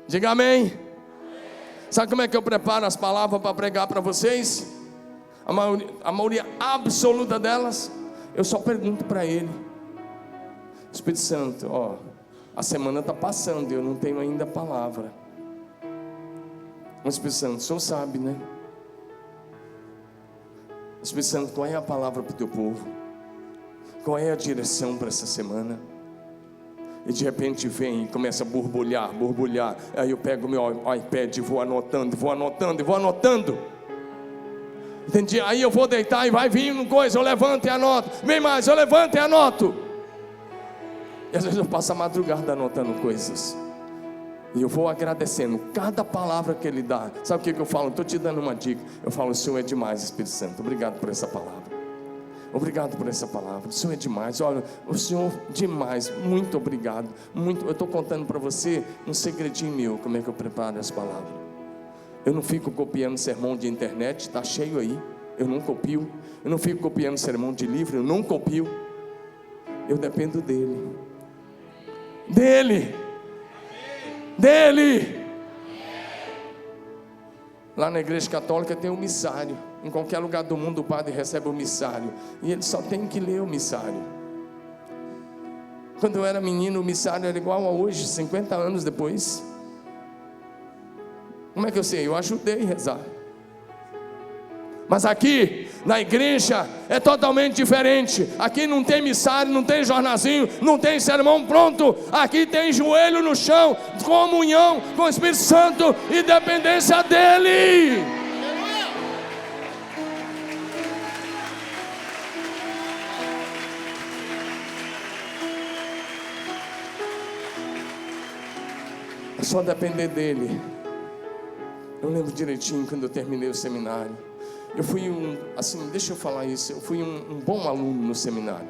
Diga amém. Sabe como é que eu preparo as palavras para pregar para vocês? A maioria absoluta delas, eu só pergunto para Ele: Espírito Santo, ó, a semana está passando e eu não tenho ainda a palavra. Mas Espírito Santo, o Senhor sabe, né? Espírito Santo, qual é a palavra para o teu povo? Qual é a direção para essa semana? E de repente vem e começa a borbulhar. Aí eu pego o meu iPad e vou anotando. Entendi? Aí eu vou deitar e vai vir uma coisa, eu levanto e anoto. Vem mais, eu levanto e anoto. E às vezes eu passo a madrugada anotando coisas. E eu vou agradecendo cada palavra que Ele dá. Sabe o que eu falo? Estou te dando uma dica. Eu falo: o Senhor é demais, Espírito Santo. Obrigado por essa palavra. Obrigado por essa palavra. O Senhor é demais. Olha, o Senhor demais. Muito obrigado. Eu estou contando para você um segredinho meu, como é que eu preparo as palavras. Eu não fico copiando sermão de internet, está cheio aí. Eu não copio. Eu não fico copiando sermão de livro, eu não copio. Eu dependo dEle. Lá na igreja católica tem um missário. Em qualquer lugar do mundo o padre recebe o missário, e ele só tem que ler o missário. Quando eu era menino, o missário era igual a hoje, 50 anos depois. Como é que eu sei? Eu ajudei a rezar. Mas aqui na igreja é totalmente diferente. Aqui não tem missário, não tem jornalzinho, não tem sermão pronto. Aqui tem joelho no chão, comunhão com o Espírito Santo e dependência dEle. É só depender dele. Eu lembro direitinho quando eu terminei o seminário. Eu fui deixa eu falar isso. Eu fui um bom aluno no seminário.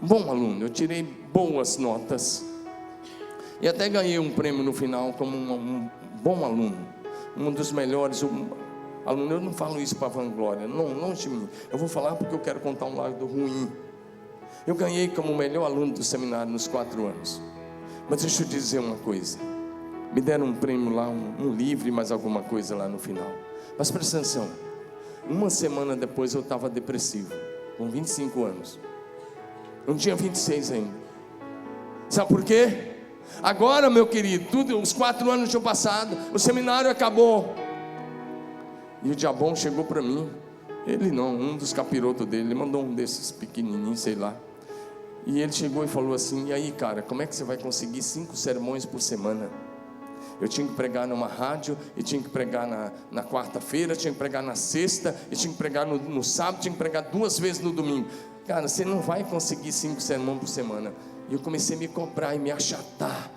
Um bom aluno. Eu tirei boas notas. E até ganhei um prêmio no final como um bom aluno. Um dos melhores alunos. Eu não falo isso para vanglória. Não, longe de mim. Eu vou falar porque eu quero contar um lado ruim. Eu ganhei como o melhor aluno do seminário nos 4 anos. Mas deixa eu dizer uma coisa. Me deram um prêmio lá, um livro e mais alguma coisa lá no final. Mas presta atenção. Uma semana depois eu estava depressivo. Com 25 anos. Eu não tinha 26 ainda. Sabe por quê? Agora, meu querido, os 4 anos tinham passado. O seminário acabou. E o diabão chegou para mim. Ele não, um dos capirotos dele. Ele mandou um desses pequenininhos, sei lá. E ele chegou e falou assim: e aí, cara, como é que você vai conseguir 5 sermões por semana? Eu tinha que pregar numa rádio, e tinha que pregar na quarta-feira, tinha que pregar na sexta, e tinha que pregar no sábado, tinha que pregar 2 vezes no domingo. Cara, você não vai conseguir 5 sermões por semana. E eu comecei a me cobrar e me achatar.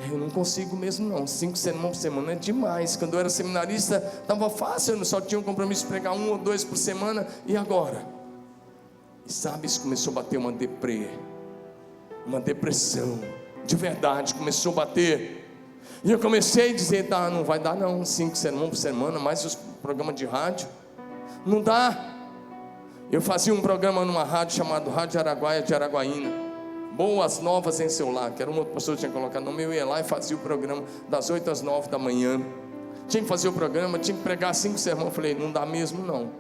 Eu não consigo mesmo não, 5 sermões por semana é demais. Quando eu era seminarista, estava fácil, eu só tinha um compromisso de pregar 1 ou 2 por semana. E agora? E sabe, isso começou a bater uma depressão, de verdade, começou a bater. E eu comecei a dizer: tá, não vai dar não, 5 sermões por semana, mais os programas de rádio, não dá. Eu fazia um programa numa rádio chamado Rádio Araguaia de Araguaína, Boas Novas em seu lar, que era uma pessoa que tinha colocado no meu. Eu ia lá e fazia o programa das 8 às 9 da manhã. Tinha que fazer o programa, tinha que pregar 5 sermões. Eu falei: não dá mesmo não.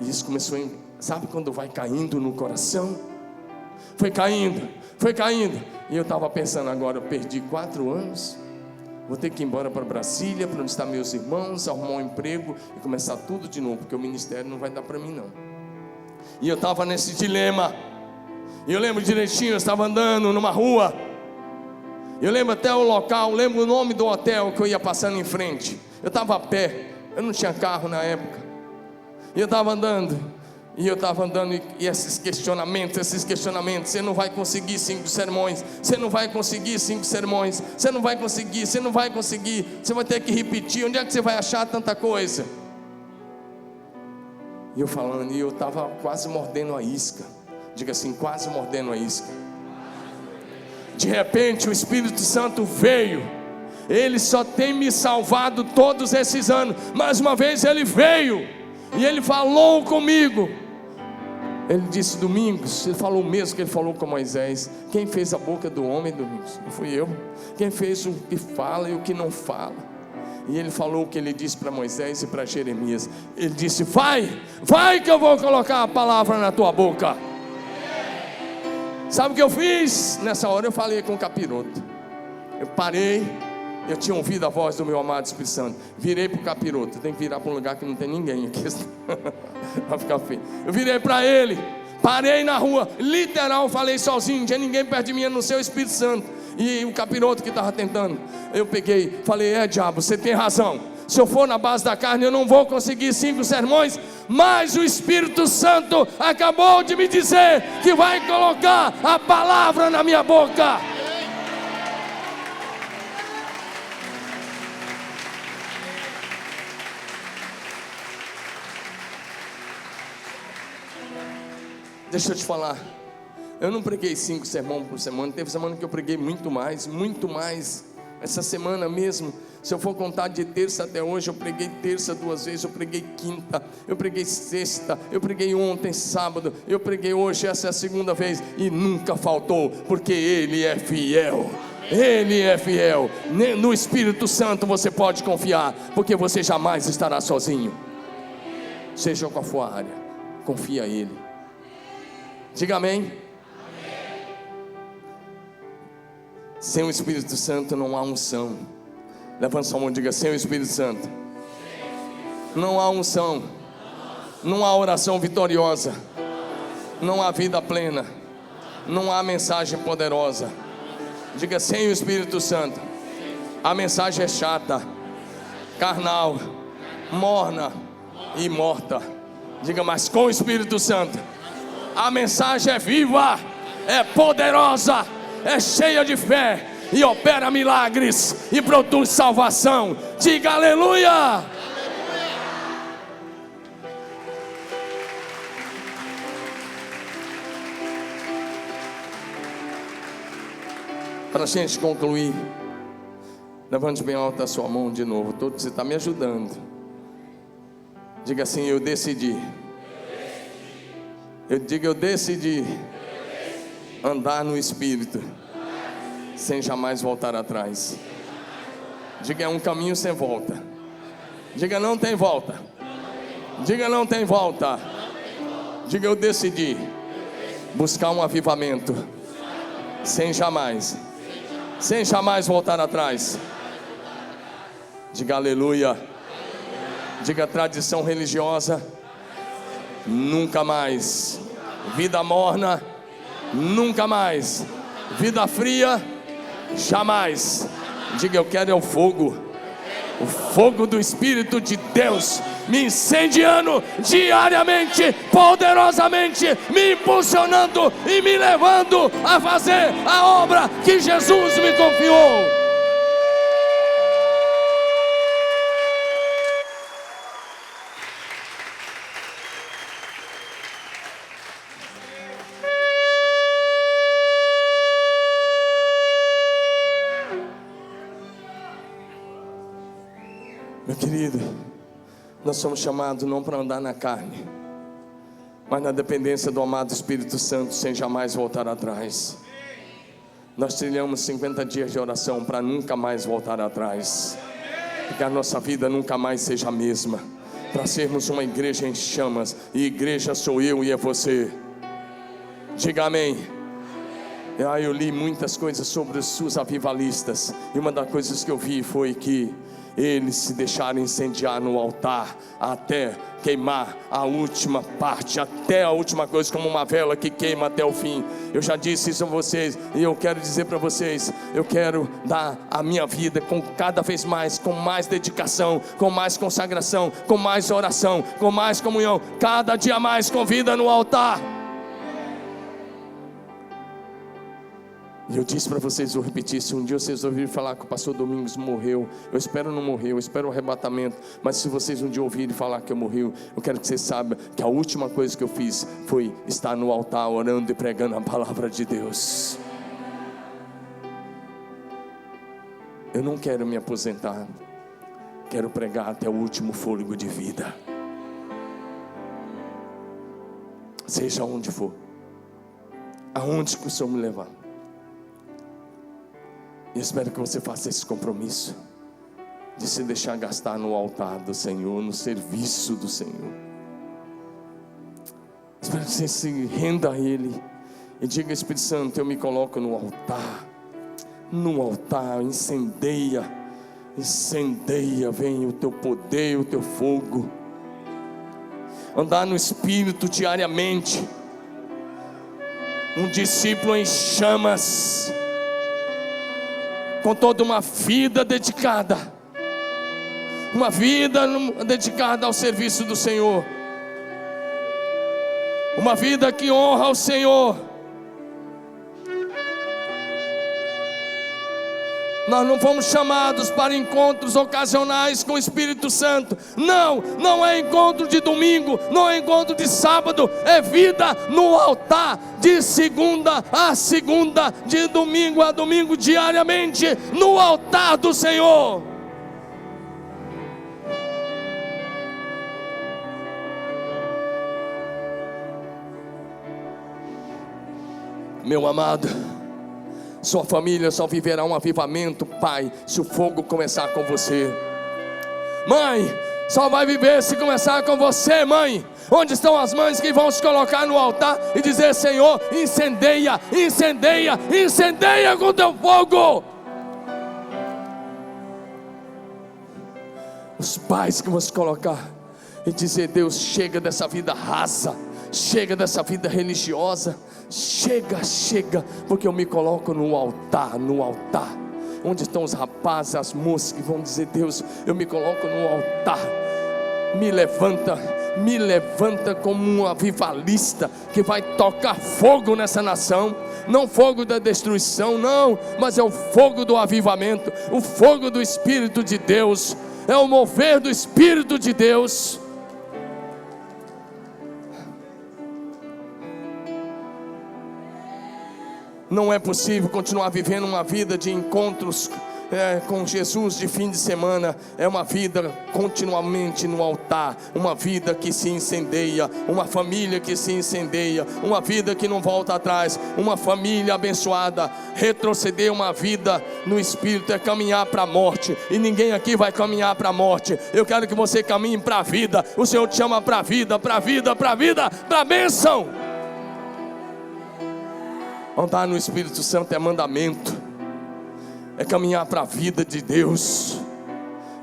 E isso começou, sabe quando vai caindo no coração? Foi caindo. E eu estava pensando: agora eu perdi 4 anos, vou ter que ir embora para Brasília, para onde estão meus irmãos, arrumar um emprego e começar tudo de novo, porque o ministério não vai dar para mim não. E eu estava nesse dilema. E eu lembro direitinho, eu estava andando numa rua, eu lembro até o local, lembro o nome do hotel que eu ia passando em frente. Eu estava a pé, eu não tinha carro na época, e eu estava andando, e esses questionamentos, você não vai conseguir 5 sermões, você não vai conseguir 5 sermões, você não vai conseguir, você vai ter que repetir, onde é que você vai achar tanta coisa? E eu falando, e eu estava quase mordendo a isca. Diga assim: quase mordendo a isca. De repente o Espírito Santo veio. Ele só tem me salvado todos esses anos. Mais uma vez ele veio e ele falou comigo. Ele disse: Domingos, ele falou o mesmo que ele falou com Moisés: quem fez a boca do homem, Domingos? Não fui eu. Quem fez o que fala e o que não fala? E ele falou o que ele disse para Moisés e para Jeremias. Ele disse: vai que eu vou colocar a palavra na tua boca. Sabe o que eu fiz? Nessa hora eu falei com o capiroto. Eu parei, eu tinha ouvido a voz do meu amado Espírito Santo. Virei para o capiroto. Tem que virar para um lugar que não tem ninguém aqui, vai ficar feio. Eu virei para ele, parei na rua, literal, falei sozinho, não tinha ninguém perto de mim, a não ser o Espírito Santo. E o capiroto que estava tentando. Eu peguei, falei: diabo, você tem razão. Se eu for na base da carne, eu não vou conseguir 5 sermões. Mas o Espírito Santo acabou de me dizer que vai colocar a palavra na minha boca. Deixa eu te falar, eu não preguei 5 sermões por semana. Teve semana que eu preguei muito mais. Essa semana mesmo, se eu for contar de terça até hoje, eu preguei terça 2 vezes, eu preguei quinta, eu preguei sexta, eu preguei ontem, sábado, eu preguei hoje, essa é a 2ª vez, e nunca faltou, porque Ele é fiel. Ele é fiel. No Espírito Santo você pode confiar, porque você jamais estará sozinho. Seja qual for a área, confia a Ele. Diga amém. Sem o Espírito Santo não há unção. Levanta sua mão e diga: sem o Espírito Santo não há unção, não há oração vitoriosa, não há vida plena, não há mensagem poderosa. Diga: sem o Espírito Santo a mensagem é chata, carnal, morna e morta. Diga: mas com o Espírito Santo a mensagem é viva, é poderosa, é cheia de fé, e opera milagres e produz salvação. Diga aleluia! Para a gente concluir, levante bem alta a sua mão de novo. Você está me ajudando. Diga assim: eu decidi. Eu decidi andar no Espírito, sem jamais voltar atrás. Diga: é um caminho sem volta. Diga: não tem volta. Diga: não tem volta. Diga: eu decidi buscar um avivamento, sem jamais voltar atrás. Diga aleluia. Diga: tradição religiosa, nunca mais. Vida morna, nunca mais. Vida fria, jamais. Diga: eu quero é o fogo do Espírito de Deus, me incendiando diariamente, poderosamente, me impulsionando e me levando a fazer a obra que Jesus me confiou. Meu querido, nós somos chamados não para andar na carne, mas na dependência do amado Espírito Santo, sem jamais voltar atrás. Nós trilhamos 50 dias de oração para nunca mais voltar atrás, que a nossa vida nunca mais seja a mesma, para sermos uma igreja em chamas. E igreja sou eu e é você. Diga amém. Eu li muitas coisas sobre os avivalistas, e uma das coisas que eu vi foi que eles se deixaram incendiar no altar até queimar a última parte, até a última coisa, como uma vela que queima até o fim. Eu já disse isso a vocês, e eu quero dizer para vocês: eu quero dar a minha vida com cada vez mais, com mais dedicação, com mais consagração, com mais oração, com mais comunhão, cada dia mais com vida no altar. E eu disse para vocês, vou repetir: se um dia vocês ouvirem falar que o pastor Domingos morreu, eu espero não morrer, eu espero o arrebatamento, mas se vocês um dia ouvirem falar que eu morri, eu quero que vocês saibam que a última coisa que eu fiz foi estar no altar orando e pregando a palavra de Deus. Eu não quero me aposentar, quero pregar até o último fôlego de vida, seja onde for, aonde que o Senhor me levar. E espero que você faça esse compromisso de se deixar gastar no altar do Senhor, no serviço do Senhor. Espero que você se renda a Ele e diga: Espírito Santo, eu me coloco no altar, incendeia, vem o teu poder, o teu fogo. Andar no Espírito diariamente, um discípulo em chamas, com toda uma vida dedicada, ao serviço do Senhor, uma vida que honra ao Senhor. Nós não fomos chamados para encontros ocasionais com o Espírito Santo. Não é encontro de domingo, não é encontro de sábado, é vida no altar, de segunda a segunda, de domingo a domingo, diariamente, no altar do Senhor. Meu amado, sua família só viverá um avivamento, pai, se o fogo começar com você. Mãe, só vai viver se começar com você, mãe. Onde estão as mães que vão se colocar no altar e dizer: Senhor, incendeia com teu fogo? Os pais que vão se colocar e dizer: Deus, chega dessa vida rasa, chega dessa vida religiosa, chega, porque eu me coloco no altar. Onde estão os rapazes, as moças que vão dizer: Deus, eu me coloco no altar, me levanta como um avivalista que vai tocar fogo nessa nação, não fogo da destruição, não, mas é o fogo do avivamento, o fogo do Espírito de Deus, é o mover do Espírito de Deus. Não é possível continuar vivendo uma vida de encontros com Jesus de fim de semana. É uma vida continuamente no altar, uma vida que se incendeia, uma família que se incendeia, uma vida que não volta atrás, uma família abençoada. Retroceder uma vida no Espírito é caminhar para a morte, e ninguém aqui vai caminhar para a morte. Eu quero que você caminhe para a vida. O Senhor te chama para a vida, para a vida, para a vida, para a bênção. Andar no Espírito Santo é mandamento, é caminhar para a vida de Deus.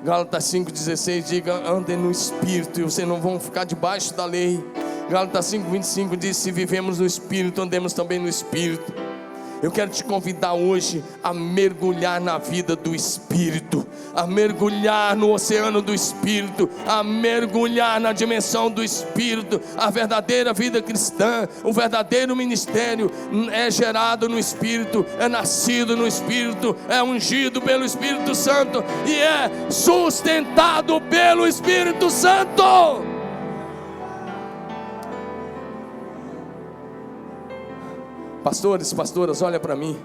Gálatas 5,16 diga: andem no Espírito e vocês não vão ficar debaixo da lei. Gálatas 5,25 diz: se vivemos no Espírito, andemos também no Espírito. Eu quero te convidar hoje a mergulhar na vida do Espírito, a mergulhar no oceano do Espírito, a mergulhar na dimensão do Espírito. A verdadeira vida cristã, o verdadeiro ministério é gerado no Espírito, é nascido no Espírito, é ungido pelo Espírito Santo e é sustentado pelo Espírito Santo. Pastores, pastoras, olha para mim.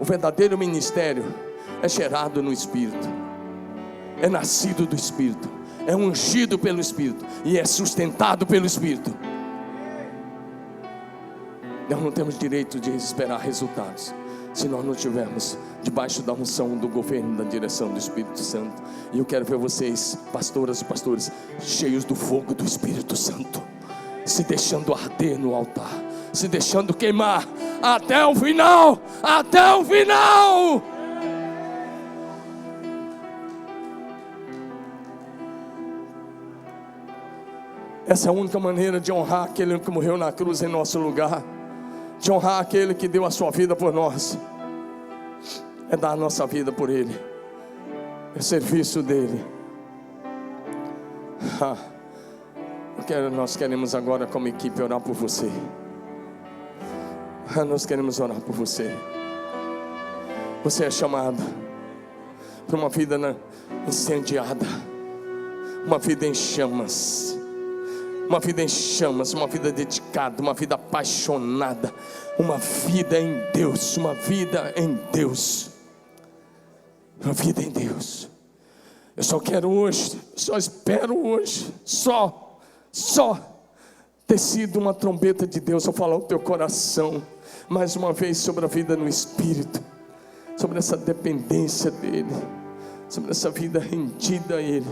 O verdadeiro ministério é gerado no Espírito, é nascido do Espírito, é ungido pelo Espírito e é sustentado pelo Espírito. Nós não temos direito de esperar resultados se nós não estivermos debaixo da unção, do governo, da direção do Espírito Santo. E eu quero ver vocês, pastoras e pastores, cheios do fogo do Espírito Santo, se deixando arder no altar, se deixando queimar até o final, até o final. Essa é a única maneira de honrar aquele que morreu na cruz em nosso lugar, de honrar aquele que deu a sua vida por nós, é dar a nossa vida por Ele, é serviço dEle. Nós queremos agora como equipe orar por você. Nós queremos orar por você. Você é chamado para uma vida incendiada, uma vida em chamas, uma vida em chamas, uma vida dedicada, uma vida apaixonada, uma vida em Deus, uma vida em Deus, uma vida em Deus. Eu só quero hoje, só espero hoje, só ter sido uma trombeta de Deus a falar ao teu coração mais uma vez sobre a vida no Espírito, sobre essa dependência dEle, sobre essa vida rendida a Ele,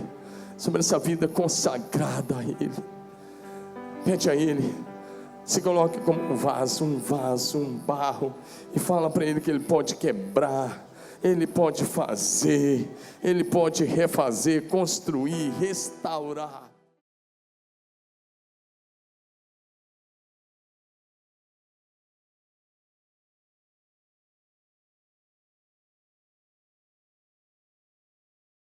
sobre essa vida consagrada a Ele. Pede a Ele, se coloque como um vaso, um barro, e fala para Ele que Ele pode quebrar, Ele pode fazer, Ele pode refazer, construir, restaurar.